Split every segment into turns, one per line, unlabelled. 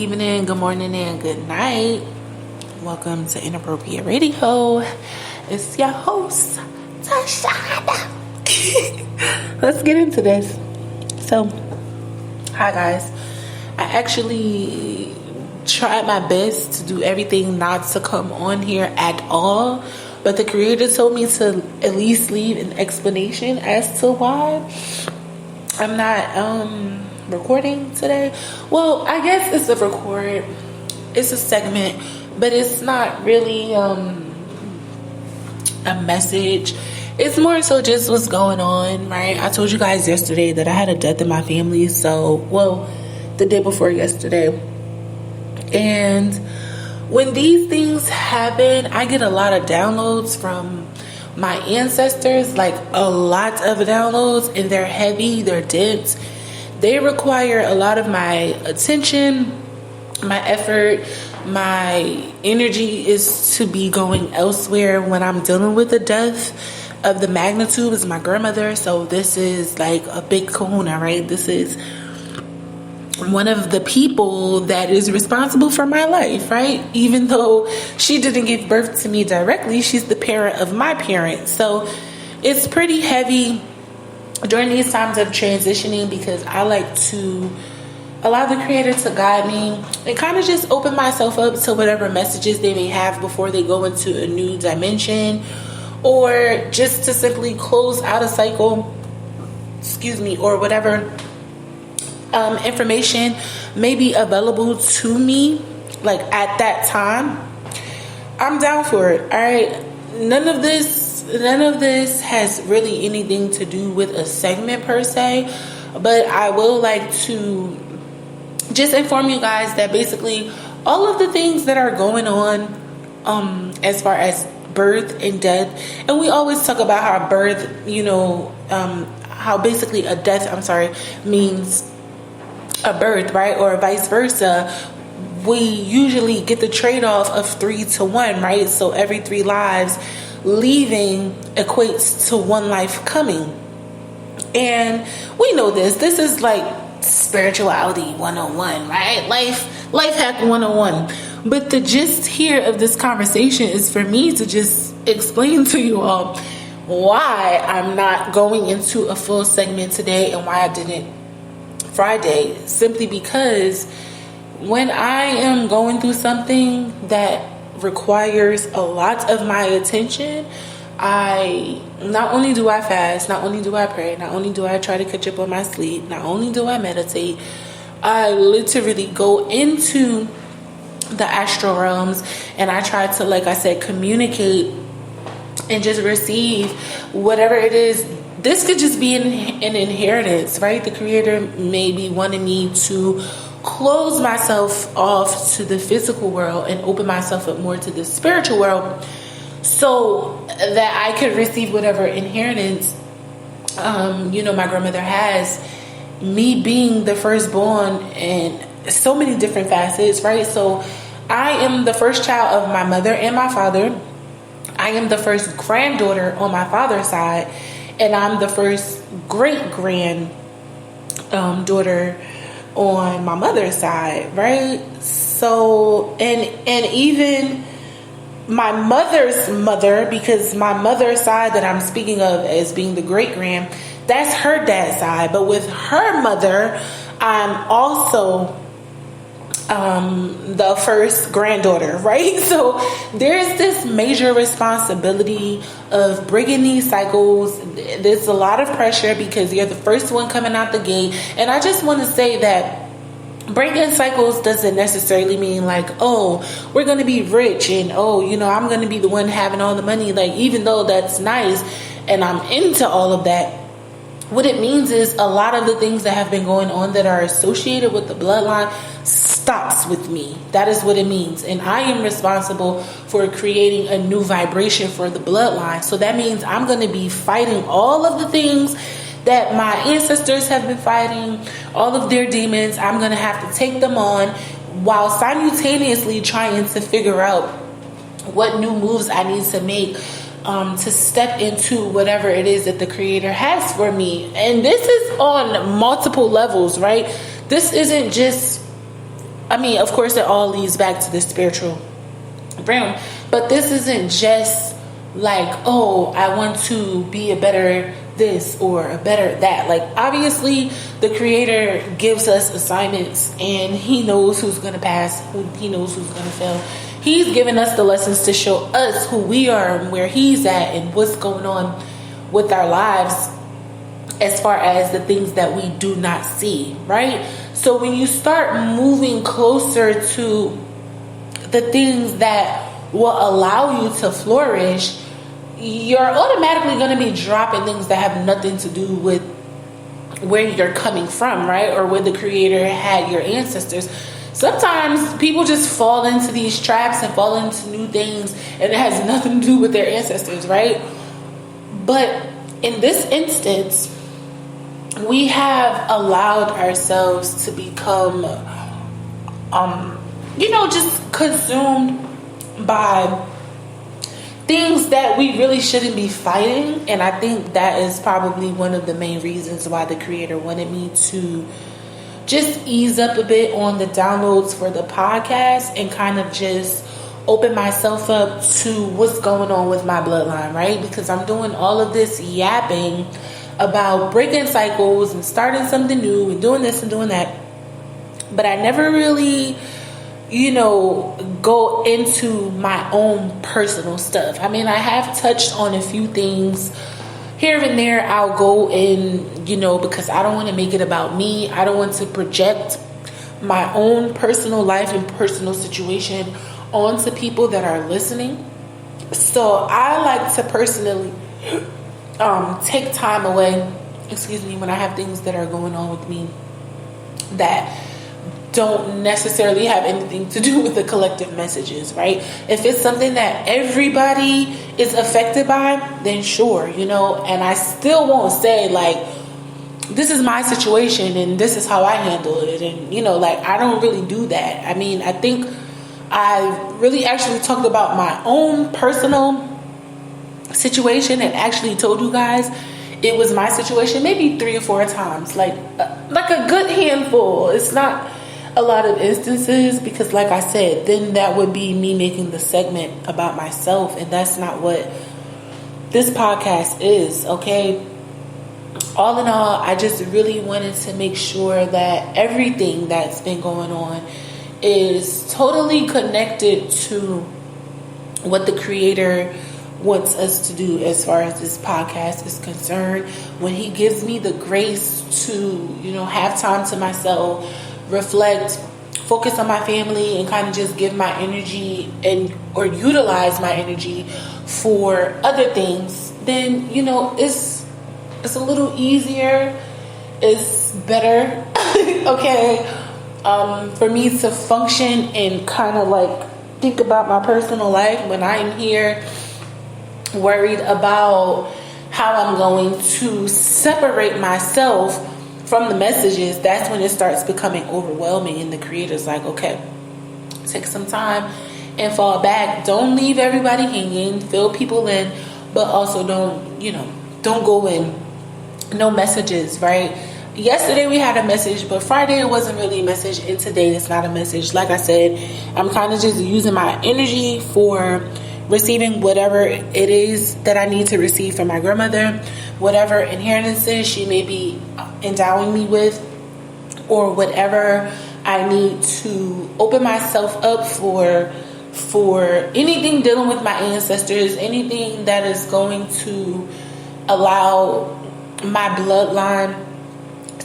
evening, good morning, and good night. Welcome to Inappropriate Radio. It's your host, Tashana. Let's get into this. So, hi guys. I actually tried my best to do everything not to come on here at all, but the creator told me to at least leave an explanation as to why I'm not recording today. Well, I guess it's a segment, but it's not really a message. It's more so just what's going on, right? I told you guys yesterday that I had a death in my family, the day before yesterday. And when these things happen, I get a lot of downloads from my ancestors, like a lot of downloads, and they're heavy, they're dense. They require a lot of my attention, my effort, my energy is to be going elsewhere when I'm dealing with the death of the magnitude is my grandmother. So this is like a big kahuna, right? This is one of the people that is responsible for my life, right? Even though she didn't give birth to me directly, she's the parent of my parents. So it's pretty heavy during these times of transitioning, because I like to allow the creator to guide me and kind of just open myself up to whatever messages they may have before they go into a new dimension, or just to simply close out a cycle, or whatever information may be available to me, like at that time. I'm down for it. All right. None of this has really anything to do with a segment per se, but I will like to just inform you guys that basically all of the things that are going on as far as birth and death, and we always talk about how birth, how basically a death, means a birth, right? Or vice versa. We usually get the trade-off of 3 to 1, right? So every 3 lives leaving equates to 1 life coming. And we know this is like spirituality 101, right? Life hack 101. But the gist here of this conversation is for me to just explain to you all why I'm not going into a full segment today and why I didn't Friday, simply because when I am going through something that requires a lot of my attention, not only do I fast, not only do I pray, not only do I try to catch up on my sleep, not only do I meditate, I literally go into the astral realms and I try to, like I said, communicate and just receive whatever it is. This could just be an inheritance, right? The creator may be wanting me to close myself off to the physical world and open myself up more to the spiritual world, so that I could receive whatever inheritance, my grandmother has, me being the firstborn in so many different facets, right? So I am the first child of my mother and my father. I am the first granddaughter on my father's side, and I'm the first great-granddaughter on my mother's side, right? So, and even my mother's mother, because my mother's side that I'm speaking of as being the great-grand, that's her dad's side. But with her mother, I'm also the first granddaughter, right? So there's this major responsibility of breaking these cycles. There's a lot of pressure because you're the first one coming out the gate. And I just want to say that breaking cycles doesn't necessarily mean like, oh, we're going to be rich and I'm going to be the one having all the money. Like, even though that's nice and I'm into all of that, what it means is a lot of the things that have been going on that are associated with the bloodline stops with me. That is what it means. And I am responsible for creating a new vibration for the bloodline. So that means I'm going to be fighting all of the things that my ancestors have been fighting, all of their demons. I'm going to have to take them on while simultaneously trying to figure out what new moves I need to make to step into whatever it is that the creator has for me. And this is on multiple levels, right? This isn't just I mean, of course, it all leads back to the spiritual realm, but this isn't just like, oh, I want to be a better this or a better that. Like, obviously, the creator gives us assignments, and he knows who's going to pass, he knows who's going to fail. He's given us the lessons to show us who we are and where he's at and what's going on with our lives, as far as the things that we do not see, right? So when you start moving closer to the things that will allow you to flourish, you're automatically going to be dropping things that have nothing to do with where you're coming from, right? Or where the creator had your ancestors. Sometimes people just fall into these traps and fall into new things, and it has nothing to do with their ancestors, right? But in this instance, we have allowed ourselves to become, just consumed by things that we really shouldn't be fighting. And I think that is probably one of the main reasons why the creator wanted me to just ease up a bit on the downloads for the podcast and kind of just open myself up to what's going on with my bloodline, right? Because I'm doing all of this yapping about breaking cycles and starting something new and doing this and doing that, but I never really, go into my own personal stuff. I mean, I have touched on a few things here and there. I'll go in, because I don't want to make it about me. I don't want to project my own personal life and personal situation onto people that are listening. So I like to personally take time away, when I have things that are going on with me that don't necessarily have anything to do with the collective messages, right? If it's something that everybody is affected by, then sure, and I still won't say like, this is my situation and this is how I handle it. And, I don't really do that. I mean, I think I really actually talked about my own personal situation and actually told you guys it was my situation maybe 3 or 4 times, like a good handful. It's not a lot of instances, because like I said, then that would be me making the segment about myself, and that's not what this podcast is, okay? All in all, I just really wanted to make sure that everything that's been going on is totally connected to what the creator wants us to do as far as this podcast is concerned. When he gives me the grace to, have time to myself, reflect, focus on my family, and kind of just give my energy or utilize my energy for other things, then, it's a little easier. It's better, okay, for me to function and kind of like think about my personal life when I'm here worried about how I'm going to separate myself from the messages. That's when it starts becoming overwhelming, and the creator's like, okay, take some time and fall back. Don't leave everybody hanging, fill people in, but also don't go in no messages, right? Yesterday we had a message, but Friday it wasn't really a message, and today it's not a message. Like I said, I'm kind of just using my energy for receiving whatever it is that I need to receive from my grandmother, whatever inheritances she may be endowing me with, or whatever I need to open myself up for anything dealing with my ancestors, anything that is going to allow my bloodline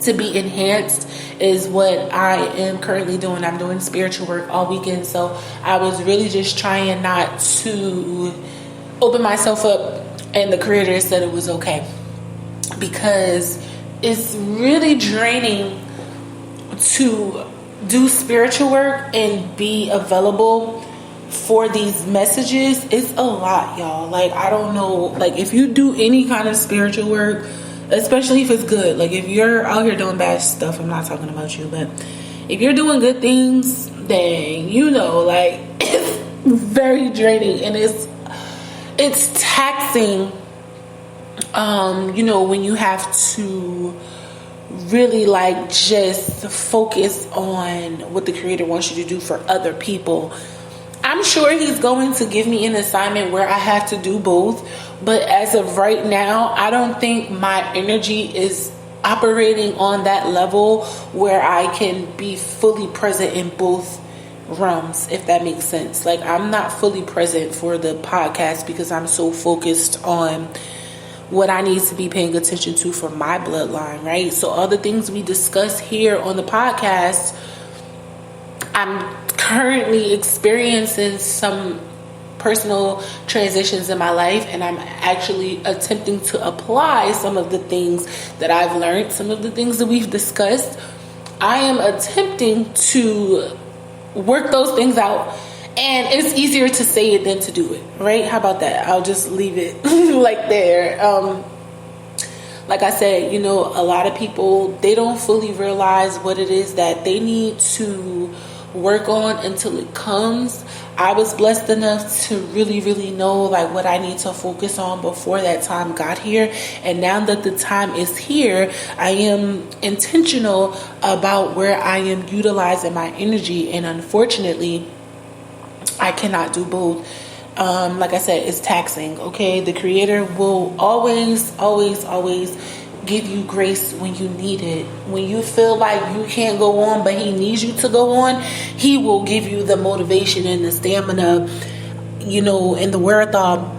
to be enhanced is what I am currently doing. I'm doing spiritual work all weekend, so I was really just trying not to open myself up, and the creator said it was okay, because it's really draining to do spiritual work and be available for these messages. It's a lot, y'all. Like, I don't know, like, if you do any kind of spiritual work, especially if it's good, like if you're out here doing bad stuff, I'm not talking about you, but if you're doing good things, then like it's very draining, and it's taxing, when you have to really like just focus on what the creator wants you to do for other people. I'm sure he's going to give me an assignment where I have to do both, but as of right now, I don't think my energy is operating on that level where I can be fully present in both realms, if that makes sense. Like, I'm not fully present for the podcast because I'm so focused on what I need to be paying attention to for my bloodline, right? So all the things we discuss here on the podcast, I'm currently experiencing some personal transitions in my life, and I'm actually attempting to apply some of the things that I've learned, some of the things that we've discussed. I am attempting to work those things out, and it's easier to say it than to do it, right? How about that? I'll just leave it like there. Like I said, you know, a lot of people, they don't fully realize what it is that they need to work on until it comes. I was blessed enough to really, really know like what I need to focus on before that time got here. And now that the time is here, I am intentional about where I am utilizing my energy. And unfortunately, I cannot do both. Like I said, it's taxing. Okay. The creator will always give you grace when you need it. When you feel like you can't go on, but he needs you to go on, he will give you the motivation and the stamina, you know, and the wherewithal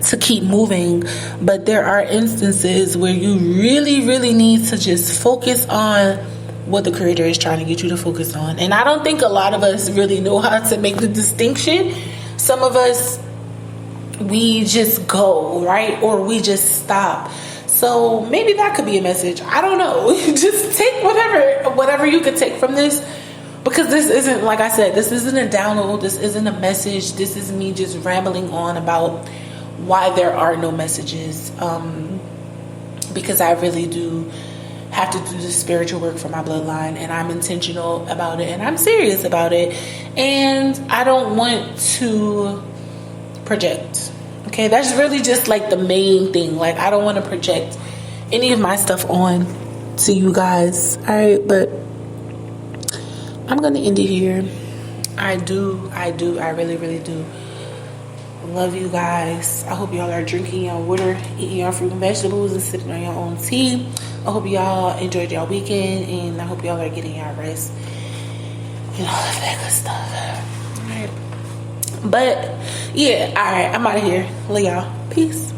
to keep moving. But there are instances where you really, really need to just focus on what the creator is trying to get you to focus on. And I don't think a lot of us really know how to make the distinction. Some of us, we just go, right? Or we just stop. So maybe that could be a message. I don't know. Just take whatever you could take from this, because this isn't, like I said, this isn't a download. This isn't a message. This is me just rambling on about why there are no messages. Because I really do have to do the spiritual work for my bloodline, and I'm intentional about it, and I'm serious about it, and I don't want to project. Okay, that's really just like the main thing. Like, I don't want to project any of my stuff on to you guys. All right, but I'm gonna end it here. I really, really do love you guys. I hope y'all are drinking your water, eating your fruit and vegetables, and sipping on your own tea. I hope y'all enjoyed y'all weekend, and I hope y'all are getting y'all rest and all of that good stuff. All right. But yeah, all right, I'm out of here. Love y'all. Peace.